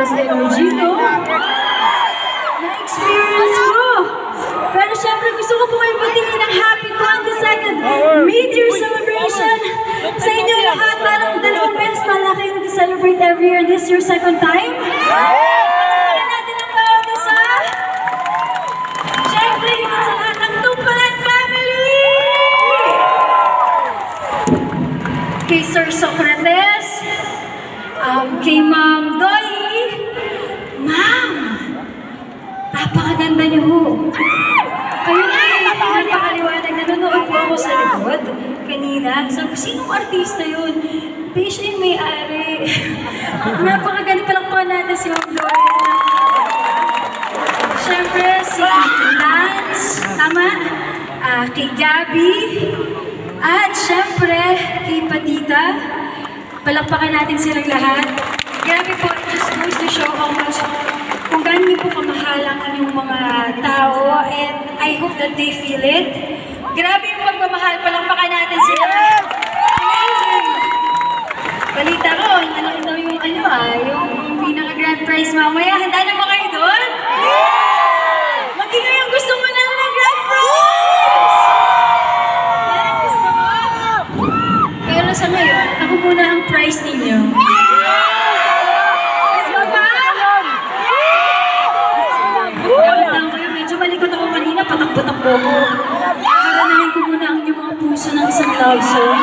Boss Energy, no? Na-experience ko. Pero syempre, gusto ko po kayo batiin ng happy 22nd mid-year celebration sa inyong lahat. Parang dalawang beses pala kayo nag-celebrate every year. This is your second time? Pagkakulan natin ang bawat isa. Syempre, higit sa lahat ng Tumpalan family! Kay Sir Socrates, kay Ma'am Dolly, Ma'am, napakaganda niyo ho. Kayo na napakaliwanag. Nanonood po ako sa likod kanina. Sabi ko, sinong artista yun? Pero siya yung may-ari. Napakaganda. Palakpakan natin si Ma'am Dolly. Siyempre, si Lance, tama? Kay Gabby, at siyempre, kay Patita. Palakpakan natin silang lahat. Grabe po, it just goes to show how much, kung gaano niyo po kamahal ang inyong mga tao, and I hope that they feel it. Grabe yung pagmamahal, palakpakan natin sila. Amazing! Balita ko, nalaki daw yung yung pinaka-grand prize mamaya. Handa na ba kayo doon? Magkino yung gusto mo na ng grand prize? Yan, gusto mo? Pero sa ngayon, ako muna ang prize ninyo. Gusto ba? Gawin kayo, medyo malikot ako kanina, patakbo-takbo ko. Karanahin ko muna ang inyong mga puso ng isang love song.